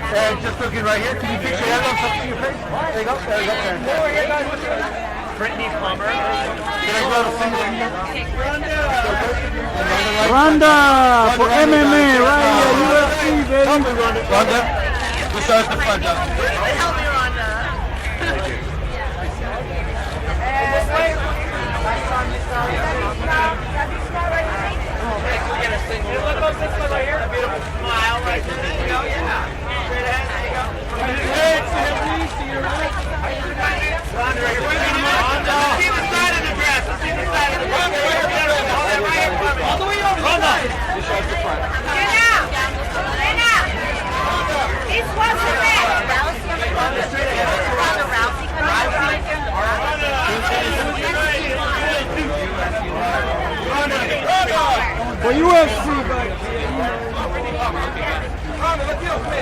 And just looking right here, can you fix your hand on something in your face? There you go, there you go. Over here, guys. What's your name? Brittany Plumber. Can I grab a single? Ronda for MMA right here, UFC, baby. Ronda, just start the front up. Help me, Ronda. Thank you. Beautiful smile right there. There you go, yeah. Straight ahead, there you go. Ronda, right here. Let's see the side of the dress. Let's see the side of the dress. All the way over. Ronda. Just start the front. This was the Ronda Rousey For UFC, baby.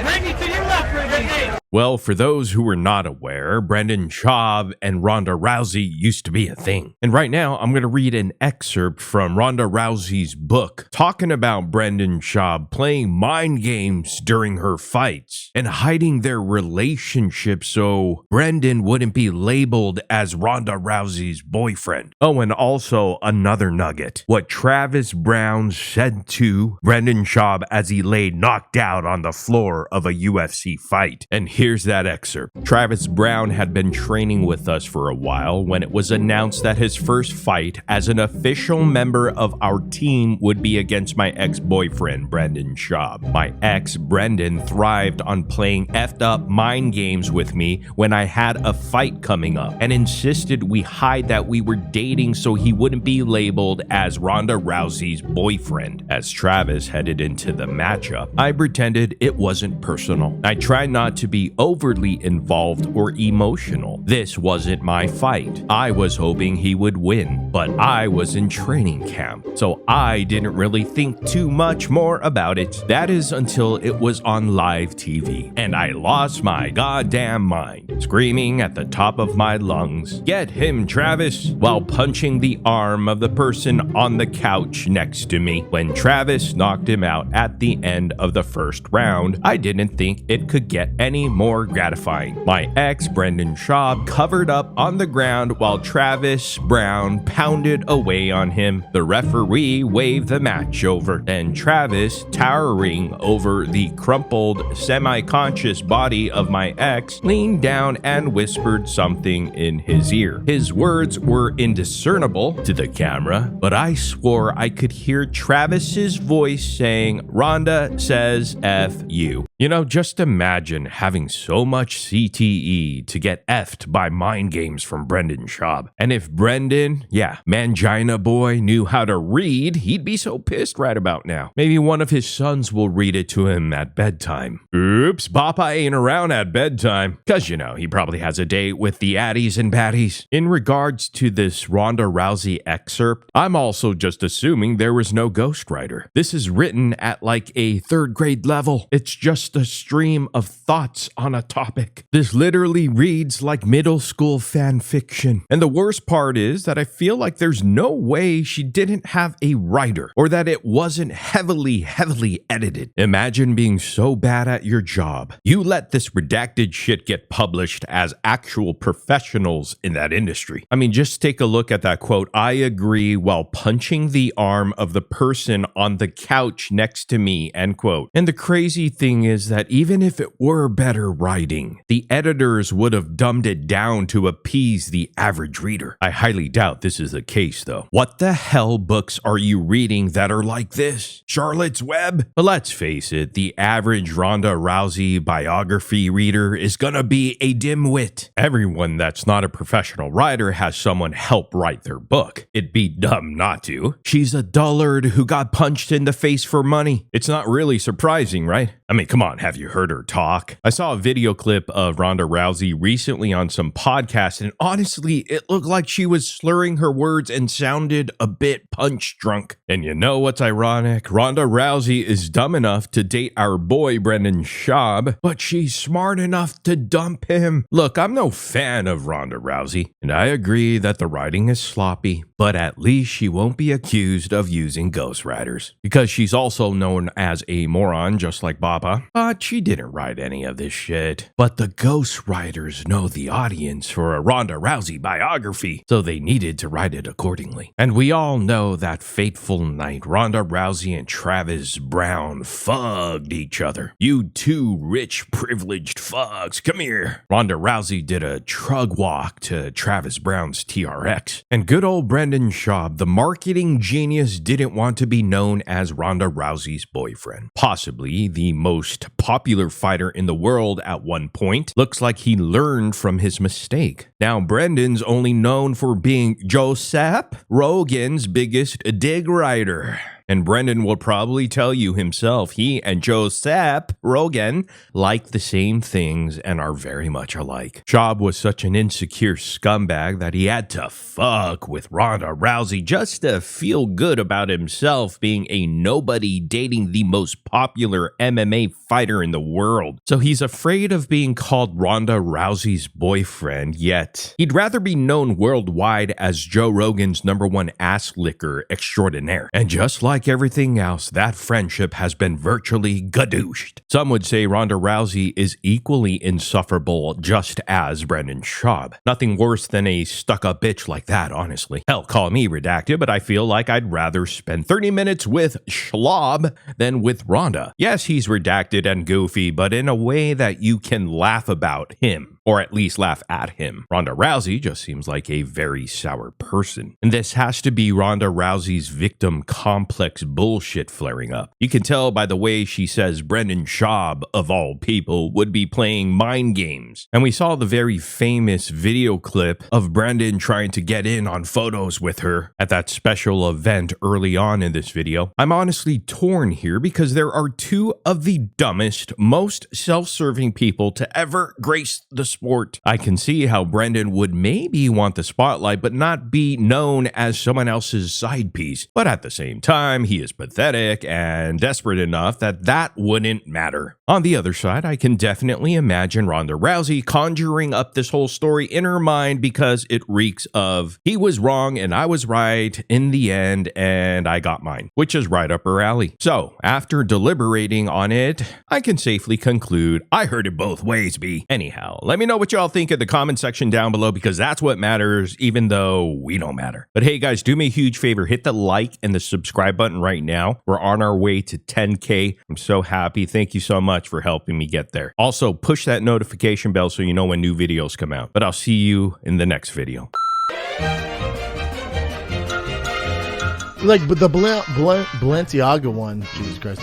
Brittany, to your left, Brittany. Well, for those who were not aware, Brendan Schaub and Ronda Rousey used to be a thing. And right now, I'm going to read an excerpt from Ronda Rousey's book talking about Brendan Schaub playing mind games during her fights and hiding their relationship so Brendan wouldn't be labeled as Ronda Rousey's boyfriend. Oh, and also another nugget. What Travis Browne said to Brendan Schaub as he lay knocked out on the floor of a UFC fight. And here's that excerpt. Travis Browne had been training with us for a while when it was announced that his first fight as an official member of our team would be against my ex-boyfriend, Brendan Schaub. My ex, Brendan, thrived on playing effed up mind games with me when I had a fight coming up and insisted we hide that we were dating so he wouldn't be labeled as Ronda Rousey's boyfriend. As Travis headed into the matchup, I pretended it wasn't personal. I tried not to be overly involved or emotional. This wasn't my fight. I was hoping he would win, but I was in training camp, so I didn't really think too much more about it. That is until it was on live TV, and I lost my goddamn mind, screaming at the top of my lungs, "Get him, Travis!" while punching the arm of the person on the couch next to me. When Travis knocked him out at the end of the first round, I didn't think it could get any more gratifying. My ex, Brendan Schaub, covered up on the ground while Travis Browne pounded away on him. The referee waved the match over, and Travis, towering over the crumpled, semi-conscious body of my ex, leaned down and whispered something in his ear. His words were indiscernible to the camera, but I swore I could hear Travis's voice saying, "Ronda says F you." You know, just imagine having so much CTE to get effed by mind games from Brendan Schaub. And if Brendan, Mangina boy, knew how to read, he'd be so pissed right about now. Maybe one of his sons will read it to him at bedtime. Oops, Bapa ain't around at bedtime. Cause you know, he probably has a date with the addies and baddies. In regards to this Ronda Rousey excerpt, I'm also just assuming there was no ghostwriter. This is written at like a 3rd grade level. It's just a stream of thoughts on a topic. This literally reads like middle school fan fiction. And the worst part is that I feel like there's no way she didn't have a writer or that it wasn't heavily edited. Imagine being so bad at your job. You let this redacted shit get published as actual professionals in that industry. I mean, just take a look at that quote. "I agree," while punching the arm of the person on the couch next to me, end quote. And the crazy thing is that even if it were better writing, the editors would have dumbed it down to appease the average reader. I highly doubt this is the case though. What the hell books are you reading that are like this? Charlotte's Web? But let's face it, the average Ronda Rousey biography reader is gonna be a dimwit. Everyone that's not a professional writer has someone help write their book. It'd be dumb not to. She's a dullard who got punched in the face for money. It's not really surprising, right? I mean, come on, have you heard her talk? I saw a video clip of Ronda Rousey recently on some podcast, and honestly, it looked like she was slurring her words and sounded a bit punch drunk. And you know what's ironic? Ronda Rousey is dumb enough to date our boy Brendan Schaub, but she's smart enough to dump him. Look, I'm no fan of Ronda Rousey, and I agree that the writing is sloppy, but at least she won't be accused of using ghostwriters, because she's also known as a moron just like Bapa Bapa, but she didn't write any of this shit. But the ghost writers know the audience for a Ronda Rousey biography, so they needed to write it accordingly. And we all know that fateful night Ronda Rousey and Travis Browne fugged each other. You two rich, privileged fucks, come here. Ronda Rousey did a trug walk to Travis Browne's TRX. And good old Brendan Schaub, the marketing genius, didn't want to be known as Ronda Rousey's boyfriend. Possibly the most popular fighter in the world at one point. Looks like he learned from his mistake. Now Brendan's only known for being Joseph Rogan's biggest dig writer. And Brendan will probably tell you himself he and Joseph Rogan like the same things and are very much alike. Schaub was such an insecure scumbag that he had to fuck with Ronda Rousey just to feel good about himself being a nobody dating the most popular MMA fighter in the world. So he's afraid of being called Ronda Rousey's boyfriend, yet he'd rather be known worldwide as Joe Rogan's #1 ass licker extraordinaire. And just like everything else, that friendship has been virtually gadooshed. Some would say Ronda Rousey is equally insufferable just as Brendan Schaub. Nothing worse than a stuck-up bitch like that, honestly. Hell, call me redacted, but I feel like I'd rather spend 30 minutes with Schaub than with Ronda. Yes, he's redacted and goofy, but in a way that you can laugh about him. Or at least laugh at him. Ronda Rousey just seems like a very sour person. And this has to be Ronda Rousey's victim complex bullshit flaring up. You can tell by the way she says Brendan Schaub, of all people, would be playing mind games. And we saw the very famous video clip of Brendan trying to get in on photos with her at that special event early on in this video. I'm honestly torn here because there are two of the dumbest, most self-serving people to ever grace the sport. I can see how Brendan would maybe want the spotlight but not be known as someone else's side piece. But at the same time, he is pathetic and desperate enough that that wouldn't matter. On the other side, I can definitely imagine Ronda Rousey conjuring up this whole story in her mind because it reeks of he was wrong and I was right in the end and I got mine, which is right up her alley. So after deliberating on it, I can safely conclude I heard it both ways, B. Anyhow, let me know what y'all think in the comment section down below because that's what matters, even though we don't matter. But hey guys, do me a huge favor, hit the like and the subscribe button right now. We're on our way to 10K. I'm so happy. Thank you so much for helping me get there. Also, push that notification bell so you know when new videos come out. But I'll see you in the next video. Like, but the Balenciaga one, Jesus Christ.